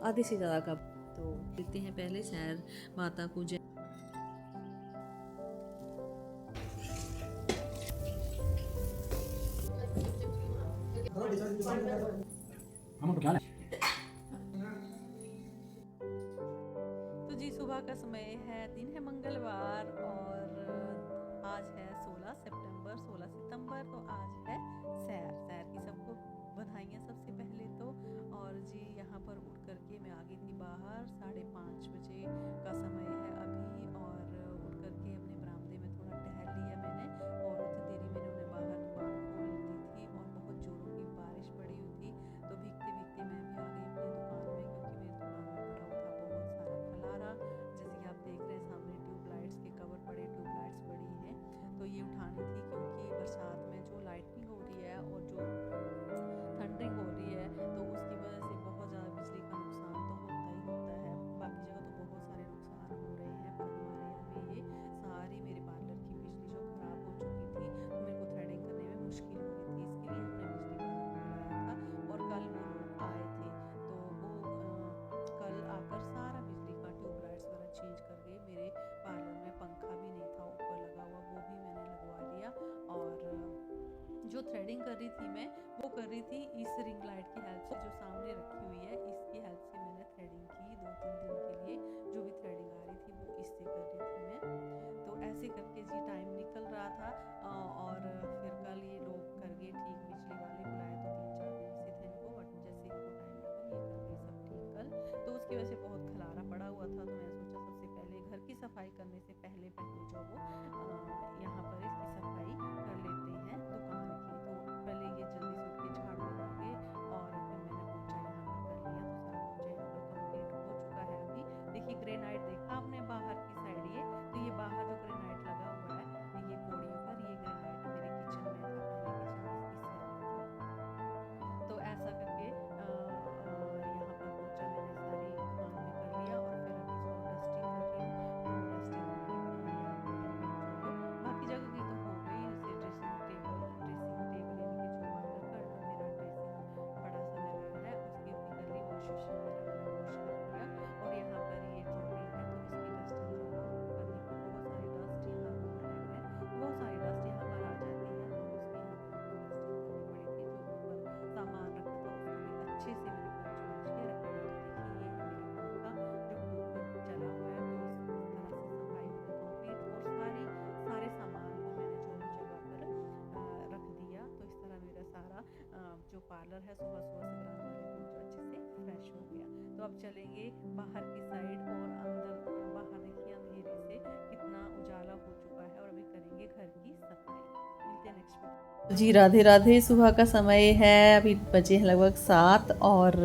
आधे से ज़्यादा का। तो देखते हैं पहले सैर माता को तो जी सुबह का समय है, दिन है मंगलवार और आज है 16 सितंबर। तो आज है सैर की सबको बधाइयाँ सबसे पहले तो। और जी यहाँ पर उठ करके मैं आ गई थी बाहर, 5:30 बजे का समय है अभी। और उठ करके अपने बरामदे में थोड़ा टहल लिया मैंने, और उतनी देरी में उन्होंने बाहर दुकान खोल दी थी और बहुत ज़ोरों की बारिश पड़ी हुई थी। तो भीगते भीगते मैं भी आ गई अपनी दुकान में, क्योंकि मेरी दुकान में पड़ा हुआ था बहुत सारा खलारा। जैसे कि आप देख रहे हैं सामने ट्यूबलाइट्स के कवर पड़े, ट्यूबलाइट्स पड़ी हैं, तो ये उठानी थी, क्योंकि बरसात में जो लाइटनिंग हो रही है और जो थंडरिंग हो रही है, तो उसकी वजह से बहुत ज़्यादा बिजली का नुकसान तो होता ही होता है। बाकी जगह तो बहुत सारे नुकसान हो रहे हैं, पर हमारे यहाँ पे ये सारी मेरे पार्लर की बिजली जो ख़राब हो चुकी थी, तो मेरे को थ्रेडिंग करने में मुश्किल हो रही थी। इसके लिए हमने बिजली वालों को बुलाया था और कल वो लोग आए थे। तो वो कल आकर सारा बिजली का ट्यूबलाइट्स वगैरह चेंज कर गए। मेरे पार्लर में पंखा भी नहीं था ऊपर लगा हुआ, वो भी मैंने लगवा लिया। और जो थ्रेडिंग कर रही थी मैं, वो कर रही थी इस रिंग लाइट की हेल्प से, जो सामने रखी हुई है, इसकी हेल्प से मैंने थ्रेडिंग की 2-3 दिन के लिए। जो भी थ्रेडिंग आ रही थी वो इससे कर रही थी मैं। तो ऐसे करके जी टाइम निकल रहा था। और फिर कल ये लोग कर गए ठीक, बिजली वाले बुलाए तो 3-4 दिन से थे इनको, बट जैसे इनको टाइम लगा ये कर गए सब ठीक कल। तो उसकी वजह से बहुत खलारा पड़ा हुआ था, तो मैंने सोचा सबसे पहले घर की सफाई करने से पहले जो वो यहाँ पर इसकी सफाई कर लेते हैं दुकान की। तो पहले ये जल्दी से उठ के झाड़ू लगा के, और फिर मैंने पोछा यहाँ पर कर लिया। तो सारा पोछा यहाँ पर कंप्लीट हो चुका है अभी। देखिए ग्रेनाइट देखा आपने बाहर की साइड, ये तो ये बाहर जो ग्रेनाइट लगा हुआ है ये पौड़ियों पर, ये ग्रेनाइट मेरे किचन में था, पहले किचन इस साइड थी। तो ऐसा करके यहाँ पर पोछा मैंने सारी दुकान में कर लिया। और फिर अभी जो डस्टिंग कर रही हूँ, तो डस्टिंग यहाँ पर जो बाकी जगह की तो हो गई। जैसे ड्रेसिंग टेबल यानी कि जो पार्लर का मेरा ड्रेसिंग बड़ा सा मिरर है, उसकी भी कर ली, वॉश बेसिन वगैरह मैंने वॉश कर लिया। और यहाँ पर ये ट्रॉली है, तो इसकी डस्टिंग जो करनी थी, बहुत सारी डस्ट यहाँ रोड है, बहुत सारी डस्ट यहाँ पर आ जाती है, तो उसकी यहाँ पर डस्टिंग करनी पड़ी थी। जो ऊपर सामान रखा था उसको भी अच्छे से मैंने पोंछ के रख दिया। तो देखिए ये है मेरा पंखा जो ऊपर चला हुआ है, तो इस तरह से सफाई हो गई कंप्लीट। और सारे सामान को मैंने जो जगह पर रख दिया। तो इस तरह मेरा सारा जो पार्लर है सुबह सुबह से ग्राम वाले दिन जो अच्छे से फ्रेश हो गया। तो अब चलेंगे बाहर की साइड, और अंदर बाहर देखिए अंधेरे से कितना उजाला हो चुका है। और अभी करेंगे घर की सफाई। मिलते हैं नेक्स्ट वीडियो जी। राधे राधे। सुबह का समय है, अभी बजे हैं लगभग 7, और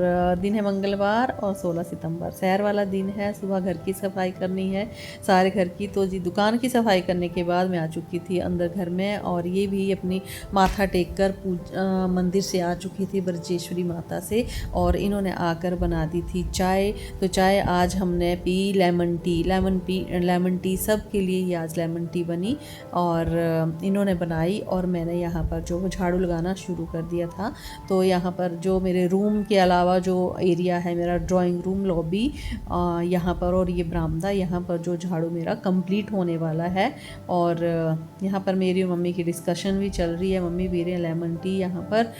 दिन है मंगलवार और 16 सितंबर सैर वाला दिन है। सुबह घर की सफाई करनी है सारे घर की। तो जी दुकान की सफाई करने के बाद मैं आ चुकी थी अंदर घर में, और ये भी अपनी माथा टेक कर मंदिर से आ चुकी थी ब्रजेश्वरी माता से। और इन्होंने आकर बना दी थी चाय। तो चाय आज हमने पी लेमन टी सब के लिए ही आज लेमन टी बनी, और इन्होंने बनाई। और मैंने यहाँ पर जो झाड़ू लगाना शुरू कर दिया था। तो यहाँ पर जो मेरे रूम के अलावा जो एरिया है मेरा, ड्राइंग रूम, लॉबी यहाँ पर, और ये बरामदा, यहाँ पर जो झाड़ू मेरा कंप्लीट होने वाला है। और यहाँ पर मेरी और मम्मी की डिस्कशन भी चल रही है। मम्मी पी रहे हैं लेमन टी यहाँ पर,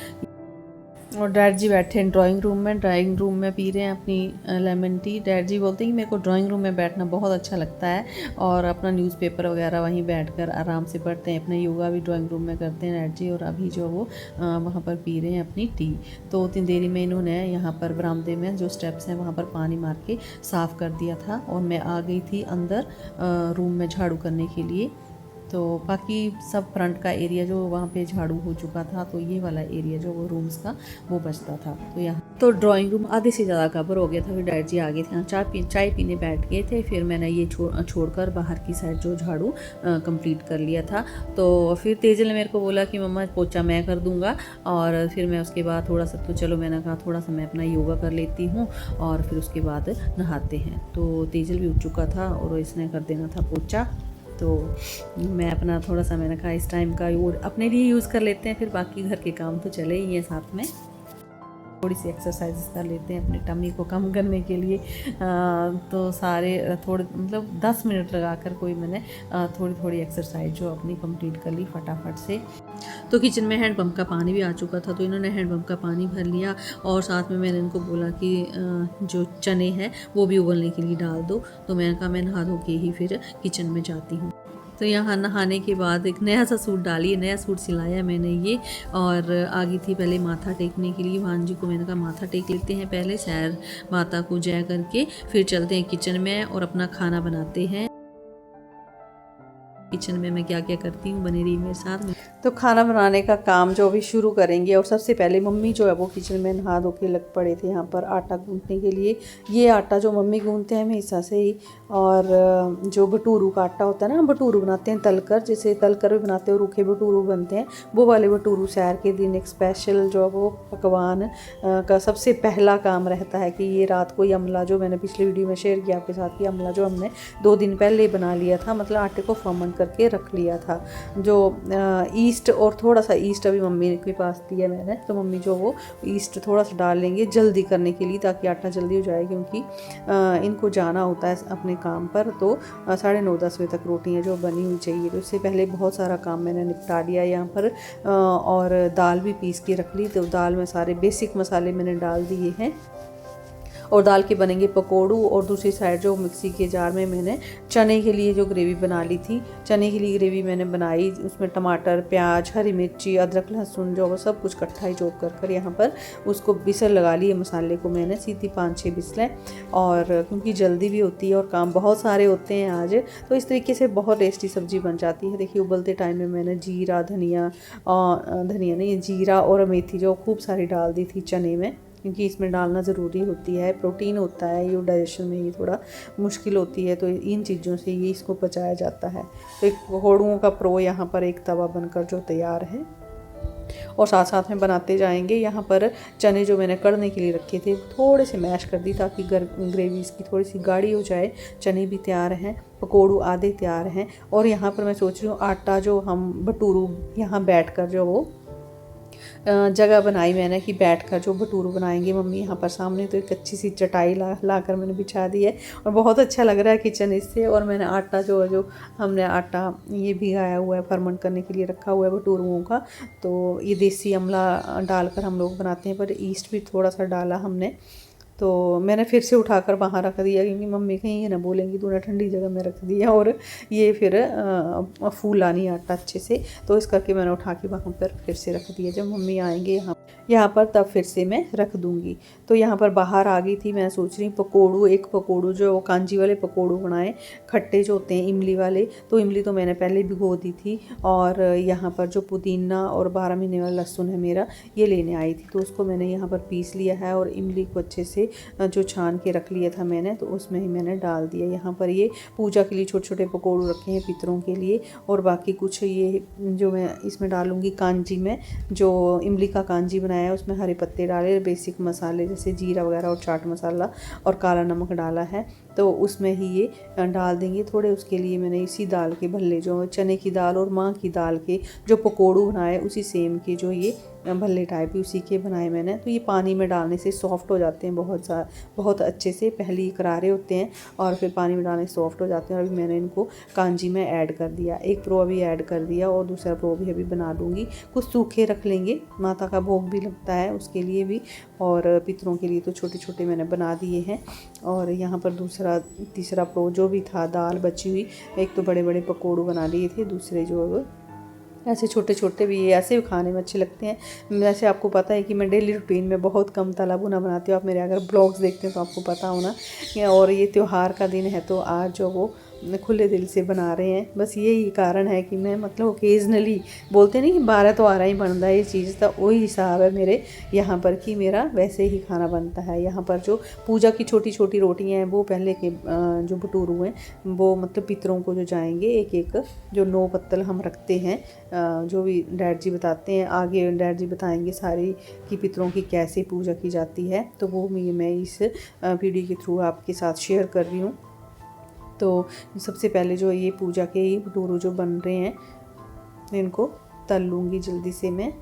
और डैड जी बैठे हैं ड्राइंग रूम में पी रहे हैं अपनी लेमन टी। डैड जी बोलते हैं कि मेरे को ड्राइंग रूम में बैठना बहुत अच्छा लगता है, और अपना न्यूज़पेपर वगैरह वहीं बैठकर आराम से पढ़ते हैं। अपना योगा भी ड्राइंग रूम में करते हैं डैड जी। और अभी जो वो वहाँ पर पी रहे हैं अपनी टी। तो उतनी देरी में इन्होंने यहाँ पर बरामदे में जो स्टेप्स हैं वहाँ पर पानी मार के साफ़ कर दिया था, और मैं आ गई थी अंदर रूम में झाड़ू करने के लिए। तो बाकी सब फ्रंट का एरिया जो वहाँ पे झाड़ू हो चुका था, तो ये वाला एरिया जो वो रूम्स का वो बचता था। तो यहाँ तो ड्राइंग रूम आधे से ज़्यादा कवर हो गया था। फिर डैड जी आ गए थे यहाँ चाय पीने बैठ गए थे। फिर मैंने ये छोड़कर बाहर की साइड जो झाड़ू कंप्लीट कर लिया था। तो फिर तेजल ने मेरे को बोला कि मम्मा पोछा मैं कर दूँगा। और फिर मैं उसके बाद थोड़ा सा, तो चलो मैंने कहा थोड़ा सा मैं अपना योगा कर लेती हूँ, और फिर उसके बाद नहाते हैं। तो तेजल भी उठ चुका था और इसने कर देना था पोछा। तो मैं अपना थोड़ा सा, मैंने कहा इस टाइम का अपने लिए यूज़ कर लेते हैं, फिर बाकी घर के काम तो चले ही हैं साथ में। थोड़ी सी एक्सरसाइज कर लेते हैं अपनी टमी को कम करने के लिए। तो सारे थोड़े मतलब 10 मिनट लगा कर कोई मैंने थोड़ी थोड़ी एक्सरसाइज जो अपनी कंप्लीट कर ली फटाफट से। तो किचन में हैंडपम्प का पानी भी आ चुका था, तो इन्होंने हैंडपम्प का पानी भर लिया और साथ में मैंने इनको बोला कि जो चने हैं वो भी उबलने के लिए डाल दो। तो मैंने कहा मैं नहा धो के ही फिर किचन में जाती हूँ। तो यहाँ नहाने के बाद एक नया सा सूट डाली, नया सूट सिलाया मैंने ये, और आगे थी पहले माथा टेकने के लिए भांजी को। मैंने कहा माथा टेक लेते हैं पहले, सैर माता को जय करके फिर चलते हैं किचन में और अपना खाना बनाते हैं। किचन में मैं क्या क्या करती हूँ बने रही मेरे साथ में। तो खाना बनाने का काम जो अभी शुरू करेंगे, और सबसे पहले मम्मी जो है वो किचन में नहा धो के लग पड़े थे यहाँ पर आटा गूंथने के लिए। ये आटा जो मम्मी गूंथते हैं हमेशा से ही, और जो भटूरू का आटा होता है ना, हम भटूरू बनाते हैं तलकर, जैसे तलकर भी बनाते हैं, रूखे भटूरू बनते हैं, वो वाले भटूरू सैर के दिन एक स्पेशल जो वो पकवान का सबसे पहला काम रहता है कि ये रात को अमला जो मैंने पिछली वीडियो में शेयर किया आपके साथ, कि अमला जो हमने 2 दिन पहले बना लिया था, मतलब आटे को फर्मेंट करके रख लिया था। जो ईस्ट और थोड़ा सा ईस्ट अभी मम्मी के पास दिया मैंने, तो मम्मी जो वो ईस्ट थोड़ा सा डाल लेंगे जल्दी करने के लिए, ताकि आटा जल्दी हो जाए, क्योंकि इनको जाना होता है अपने काम पर। तो 9:30-10 बजे तक रोटियां जो बनी हुई चाहिए, तो इससे पहले बहुत सारा काम मैंने निपटा लिया यहाँ पर। और दाल भी पीस के रख ली, तो दाल में सारे बेसिक मसाले मैंने डाल दिए हैं, और दाल के बनेंगे पकोड़ू। और दूसरी साइड जो मिक्सी के जार में मैंने चने के लिए जो ग्रेवी बना ली थी, चने के लिए ग्रेवी मैंने बनाई, उसमें टमाटर, प्याज, हरी मिर्ची, अदरक, लहसुन जो सब कुछ इकट्ठा ही चॉप कर यहाँ पर उसको बिसल लगा लिए मसाले को मैंने, सीधी 5-6 बिसलें। और क्योंकि जल्दी भी होती है और काम बहुत सारे होते हैं आज, तो इस तरीके से बहुत टेस्टी सब्ज़ी बन जाती है। देखिए उबलते टाइम में मैंने जीरा, धनिया नहीं, जीरा और मेथी जो खूब सारी डाल दी थी चने में, क्योंकि इसमें डालना ज़रूरी होती है, प्रोटीन होता है, ये डाइजेशन में ये थोड़ा मुश्किल होती है, तो इन चीज़ों से ये इसको पचाया जाता है। तो एक पकौड़ों का प्रो यहाँ पर एक तवा बनकर जो तैयार है, और साथ साथ में बनाते जाएंगे। यहाँ पर चने जो मैंने कढ़ने के लिए रखे थे थोड़े से मैश कर दी, ताकि ग्रेवी इसकी थोड़ी सी गाढ़ी हो जाए। चने भी तैयार हैं, पकोड़ू आधे तैयार हैं, और यहाँ पर मैं सोच रही हूँ आटा जो हम भटूरू यहाँ बैठ कर जो वो जगह बनाई मैंने कि बैठकर जो भटूरू बनाएंगे मम्मी यहाँ पर सामने, तो एक अच्छी सी चटाई ला कर मैंने बिछा दी है, और बहुत अच्छा लग रहा है किचन इससे। और मैंने आटा जो हमने आटा ये भिगाया हुआ है, फर्मेंट करने के लिए रखा हुआ है भटूरुओं का, तो ये देसी अमला डालकर हम लोग बनाते हैं, पर ईस्ट भी थोड़ा सा डाला हमने। तो मैंने फिर से उठाकर वहाँ रख दिया, क्योंकि मम्मी कहीं ये ना बोलेंगी तूने ठंडी जगह में रख दिया, और ये फिर फूला नहीं आटा अच्छे से, तो इस करके मैंने उठा के वहाँ पर फिर से रख दिया। जब मम्मी आएंगे यहाँ पर तब फिर से मैं रख दूँगी। तो यहाँ पर बाहर आ गई थी, मैं सोच रही पकोड़ू, एक पकोड़ू जो वो कांजी वाले पकोड़ू बनाए, खट्टे जो होते हैं इमली वाले। तो इमली तो मैंने पहले भिगो दी थी, और यहाँ पर जो पुदीना और 12 महीने वाला लहसुन है मेरा, ये लेने आई थी, तो उसको मैंने यहाँ पर पीस लिया है, और इमली को अच्छे से जो छान के रख लिया था मैंने, तो उसमें ही मैंने डाल दिया। यहाँ पर ये पूजा के लिए छोटे छोटे पकोड़ू रखे हैं पितरों के लिए, और बाकी कुछ ये जो मैं इसमें डालूँगी कांजी में, जो इमली का कांजी बनाया है, उसमें हरे पत्ते डाले, बेसिक मसाले जैसे जीरा वगैरह और चाट मसाला और काला नमक डाला है, तो उसमें ही ये डाल देंगे थोड़े। उसके लिए मैंने इसी दाल के भल्ले, जो चने की दाल और माँ की दाल के जो पकोड़ू बनाए, उसी सेम के जो ये भल्ले टाइप ही उसी के बनाए मैंने। तो ये पानी में डालने से सॉफ्ट हो जाते हैं बहुत अच्छे से, पहले ही करारे होते हैं और फिर पानी में डालने से सॉफ्ट हो जाते हैं। और अभी मैंने इनको कांजी में ऐड कर दिया, एक प्रो अभी ऐड कर दिया, और दूसरा प्रो भी अभी बना लूँगी। कुछ सूखे रख लेंगे, माता का भोग भी लगता है उसके लिए भी, और पितरों के लिए तो छोटे छोटे मैंने बना दिए हैं। और यहाँ पर तीसरा प्रो जो भी था, दाल बची हुई, एक तो बड़े बड़े पकोड़ू बना लिए थे, दूसरे जो ऐसे छोटे छोटे भी, ये ऐसे भी खाने में अच्छे लगते हैं। वैसे आपको पता है कि मैं डेली रूटीन में बहुत कम तला भुना बनाती हूँ, आप मेरे अगर ब्लॉग्स देखते हैं तो आपको पता होना। और ये त्यौहार का दिन है, तो आज जो वो खुले दिल से बना रहे हैं, बस यही कारण है कि मैं मतलब ओकेजनली, बोलते नहीं कि 12 तो आ रहा ही बनता है ये चीज़, तो वही हिसाब है मेरे यहाँ पर कि मेरा वैसे ही खाना बनता है। यहाँ पर जो पूजा की छोटी छोटी रोटियाँ हैं, वो पहले के जो भटूरू हैं, वो मतलब पितरों को जो जाएंगे, एक एक जो 9 पत्तल हम रखते हैं, जो भी डैड जी बताते हैं, आगे डैड जी बताएंगे सारी कि पितरों की कैसे पूजा की जाती है, तो वो मैं इस वीडियो के थ्रू आपके साथ शेयर कर रही हूँ। तो सबसे पहले जो ये पूजा के ही भटूरू जो बन रहे हैं, इनको तल लूँगी जल्दी से मैं।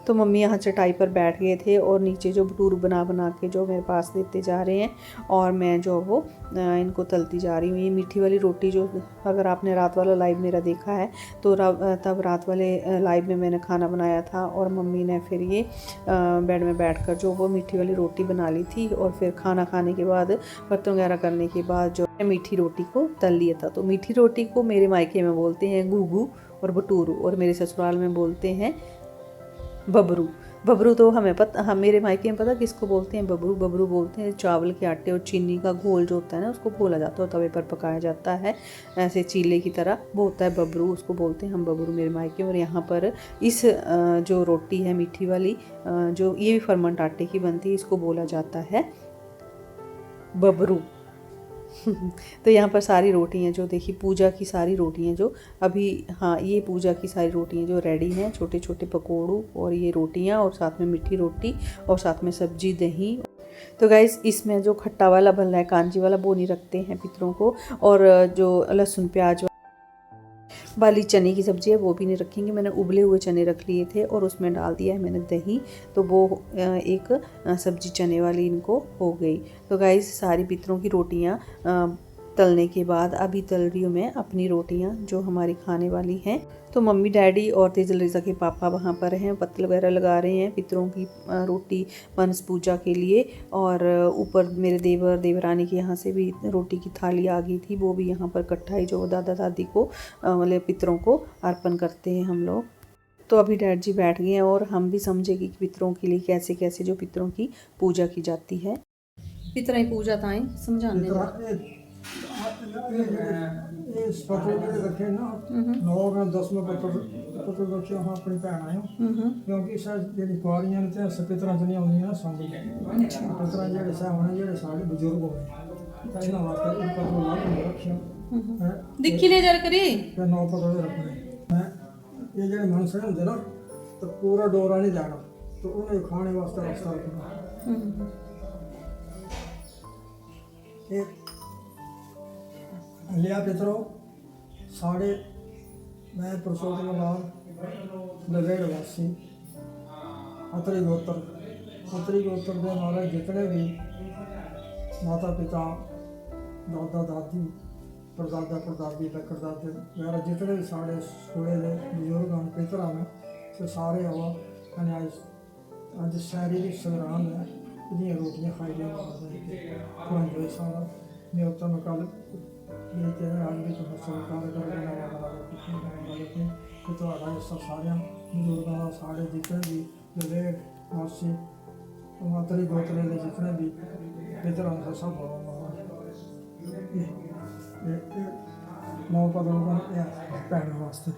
तो मम्मी यहाँ चटाई पर बैठ गए थे और नीचे जो भटूर बना बना के जो मेरे पास देते जा रहे हैं और मैं जो वो इनको तलती जा रही हूँ। ये मीठी वाली रोटी जो, अगर आपने रात वाला लाइव मेरा देखा है तो तब रात वाले लाइव में मैंने खाना बनाया था और मम्मी ने फिर ये बेड में बैठकर जो वो मीठी वाली रोटी बना ली थी और फिर खाना खाने के बाद बर्तन वगैरह करने के बाद जो मीठी रोटी को तल लिया था। तो मीठी रोटी को मेरे मायके में बोलते हैं गुगू और भटूरू और मेरे ससुराल में बोलते हैं बबरू। बबरू तो हमें पता, हम मेरे मायके में पता किसको बोलते हैं, बबरू। बबरू बोलते हैं चावल के आटे और चीनी का घोल जो होता है ना, उसको घोला जाता है और तवे पर पकाया जाता है ऐसे चीले की तरह, वो होता है बबरू, उसको बोलते हैं हम बबरू मेरे मायके में। और यहाँ पर इस जो रोटी है मीठी वाली, जो ये भी फर्मेंट आटे की बनती है, इसको बोला जाता है बबरू। तो यहाँ पर सारी रोटियाँ जो देखिए, पूजा की सारी रोटियाँ जो अभी, हाँ ये पूजा की सारी रोटियाँ जो रेडी हैं, छोटे छोटे पकौड़ू और ये रोटियाँ और साथ में मीठी रोटी और साथ में सब्जी दही। तो गाइस इसमें जो खट्टा वाला बन रहा है, कांजी वाला, वो नहीं रखते हैं पितरों को। और जो लहसुन प्याज वाली चने की सब्ज़ी है वो भी नहीं रखेंगे। मैंने उबले हुए चने रख लिए थे और उसमें डाल दिया है मैंने दही, तो वो एक सब्ज़ी चने वाली इनको हो गई। तो गाइस सारी पितरों की रोटियां तलने के बाद अभी तल रही हूँ मैं अपनी रोटियां जो हमारी खाने वाली हैं। तो मम्मी डैडी और तेजल रेज़ा के पापा वहाँ पर हैं, पत्तल वगैरह लगा रहे हैं पितरों की रोटी मनस पूजा के लिए। और ऊपर मेरे देवर देवरानी के यहाँ से भी रोटी की थाली आ गई थी, वो भी यहाँ पर कट्ठाई जो दादा दादी को मतलब पितरों को अर्पण करते हैं हम लोग। तो अभी डैड जी बैठ गए हैं और हम भी समझेंगे कि पितरों के लिए कैसे कैसे जो पितरों की पूजा की जाती है। पितरा ही पूजा ताएं समझाने इस पत्र ਜਿਹੜੇ ਰੱਖੇ ਨਾ 9 ਜਾਂ 10ਵੇਂ ਪੱਤਰ ਰੱਖੇ ਹਾਂ ਆਪਣੀ ਭੈਣ ਆਇਓ ਕਿਉਂਕਿ ਸਾ ਜਿਹੜੀ ਕੁਆਰੀਆਂ ਨੇ ਤੇ ਸਪਿਤਰਾਂ ਚ ਨਹੀਂ ਆਉਂਦੀਆਂ ਨਾ ਸੰਗ ਪੱਤਰਾਂ ਜਿਹੜੇ ਸਾਹਮਣੇ ਜਿਹੜੇ ਸਾਡੇ ਬਜ਼ੁਰਗ ਹੋਏ ਤਾਂ ਇਹਨਾਂ ਵਾਸਤੇ ਇੱਕ ਪੱਤਰ ਲਾ ਕੇ ਰੱਖਿਆ ਦੇਖੀ ਲੈ ਜਰ ਕਰੀ ਤੇ 9 ਪੱਤਰ ਰੱਖਣੇ ਇਹ ਜਿਹੜੇ ਮਨਸੇ ਹੁੰਦੇ ਨਾ ਤਾਂ ਪੂਰਾ ਡੋਰਾ ਨਹੀਂ ਜਾਣਾ ਤਾਂ ਉਹਨੇ ਖਾਣੇ ਵਾਸਤੇ ਰਸਤਾ ਰੱਖਣਾ ਇਹ लिया पितरों साढ़े मैं पुरुषोत्तम नगेड़ वासी अतरी गोत्र के हमारे जितने भी माता पिता दादा दादी परदादा परदादी लकड़दादे वगैरह जितने भी साढ़े सोड़े के बुजुर्ग हैं पितर हैं तो सारे आवा मैंने अज शारीरिक संग्राम है इतनी रोटियाँ खाई दी सारा मैं उत्तर में कल लेते हैं आज भी तो सरकार तो सारे बुजुर्गों का साढ़े जितने भी दलेर वासी मातरी गोतरे के जितने भी इधर हमसे सब नौ पद भैन वास्ते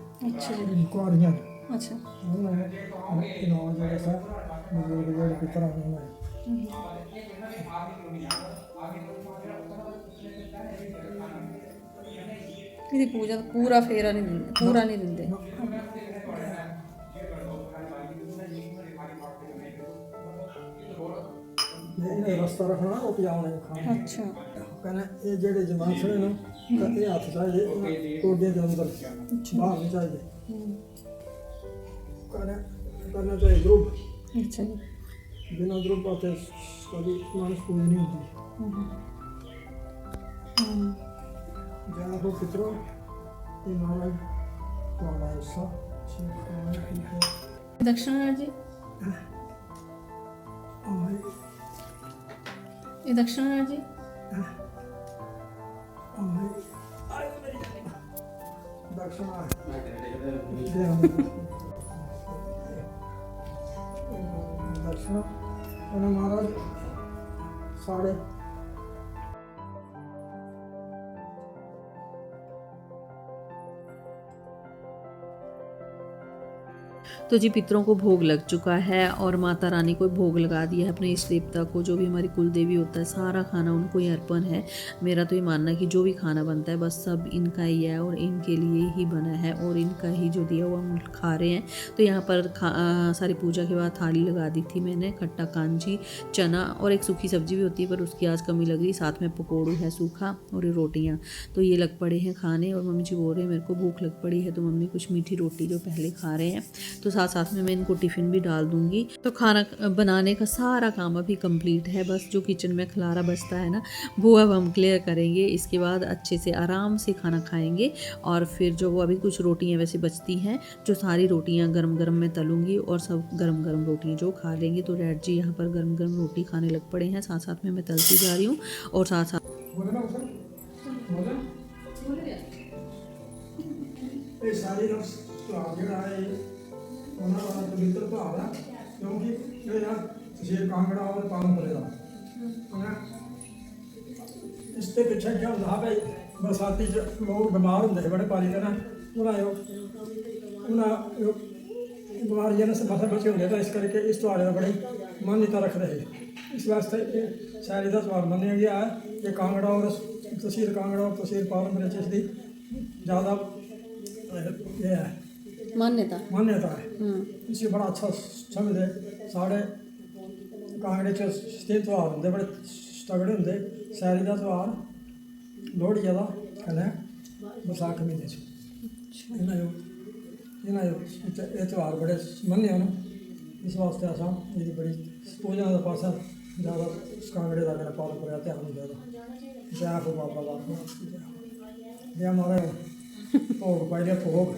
कुआरियां अच्छा नौ जोड़े सा बुजुर्ग जोड़े पितर ਇਹਦੀ ਪੂਜਾ ਪੂਰਾ ਫੇਰਾ ਨਹੀਂ ਦਿੰਦੇ, ਪੂਰਾ ਨਹੀਂ ਦਿੰਦੇ। ਇਹ ਰਸਤਾ ਰੱਖਣਾ ਰੋਟੀ ਆਉਣੇ ਖਾਣੇ। ਅੱਛਾ ਕਹਿੰਦਾ ਇਹ ਜਿਹੜੇ ਜਮਾਨਸਣੇ ਨੇ ਤਾਂ ਇਹ ਹੱਥ ਚਾਹੀਦੇ ਕੋਡੇ ਦੇ ਅੰਦਰ ਬਾਹਰ ਨਹੀਂ ਚਾਹੀਦੇ। ਕਰਨਾ ਚਾਹੀਏ ਗਰੁੱਪ। ਅੱਛਾ ਜੀ ਬਿਨਾਂ ਗਰੁੱਪ ਆਤੇ ਕਦੀ ਮਾਨਸ ਪੂਜ ਨਹੀਂ ਹੁੰਦੀ। जाना पितरों ये महाराज तुम्हारा हिस्सा दक्षिणा जी ये दक्षिणा जी दक्षिणा दक्षिणा महाराज साढ़े तो जी पितरों को भोग लग चुका है और माता रानी को भोग लगा दिया है अपने इष्ट देवता को, जो भी हमारी कुल देवी होता है, सारा खाना उनको ही अर्पण है। मेरा तो ये मानना है कि जो भी खाना बनता है बस सब इनका ही है और इनके लिए ही बना है और इनका ही जो दिया हुआ हम खा रहे हैं। तो यहाँ पर सारी पूजा के बाद थाली लगा दी थी मैंने, खट्टा कांजी चना और एक सूखी सब्जी भी होती है पर उसकी आज कमी लग रही, साथ में पकौड़ू है सूखा और रोटियाँ। तो ये लग पड़े हैं खाने और मम्मी जी बोल रहे हैं मेरे को भूख लग पड़ी है, तो मम्मी कुछ मीठी रोटी जो पहले खा रहे हैं। तो साथ साथ में मैं इनको टिफ़िन भी डाल दूँगी। तो खाना बनाने का सारा काम अभी कंप्लीट है, बस जो किचन में खलारा बचता है ना वो अब हम क्लियर करेंगे। इसके बाद अच्छे से आराम से खाना खाएंगे और फिर जो वो अभी कुछ रोटियां वैसे बचती हैं, जो सारी रोटियां गरम गरम में तलूंगी और सब गरम गरम रोटियां जो खा लेंगे। तो डैड जी यहाँ पर गरम गरम रोटी खाने लग पड़े हैं, साथ साथ में मैं तलती जा रही हूँ और साथ साथ ਇਹ ਸਾਰੀ ਨਫਸ ਤੁਹਾਡਾ ਜਿਹੜਾ ਹੈ ਉਹਨਾਂ ਦਾ ਪਵਿੱਤਰ ਭਾਵ ਹੈ ਕਿਉਂਕਿ ਇਹ ਯਾਰ ਤੁਸੀਂ ਕਾਂਗੜਾ और पावन पड़ेगा इसके पीछे क्या ਹੁੰਦਾ ਹੈ बरसाती लोग बीमार होंगे बड़े पानी का ना उन्हें बीमारियां से बसे बचे होंगे तो इस करके इस त्यौहार का बड़ी मान्यता रख रहे इस वास्ते शैली का त्यौहार मनाया गया है कि कांगड़ा और तहसील कांगड़ा और तहसील पावन में इसकी ज़्यादा ये है मान्यता है। इसे बड़ा अच्छा समझते साढ़े कांगड़े च स्थित त्यौहार होंगे बड़े तगड़े होंगे शैली का त्यौहार लोहड़ी का कन्नै बसाख महीने ये त्यौहार बड़े मन्ने न इस वास्ते अस ये बड़ी पूजा का पासा ज़्यादा कांगड़े का कन्नै पालन कर ध्यान होंगे जय हो बाबा का जय महाराज भोग पाई दे भोग।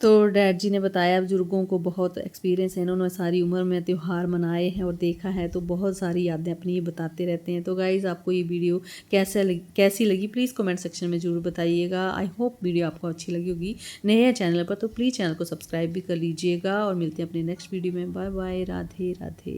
तो डैड जी ने बताया बुजुर्गों को बहुत एक्सपीरियंस है, इन्होंने सारी उम्र में त्यौहार मनाए हैं और देखा है, तो बहुत सारी यादें अपनी ये बताते रहते हैं। तो गाइज़ आपको ये वीडियो कैसी लगी प्लीज़ कमेंट सेक्शन में ज़रूर बताइएगा। आई होप वीडियो आपको अच्छी लगी होगी। नए हैं चैनल पर तो प्लीज़ चैनल को सब्सक्राइब भी कर लीजिएगा और मिलते हैं अपने नेक्स्ट वीडियो में। Bye bye, Radhe Radhe.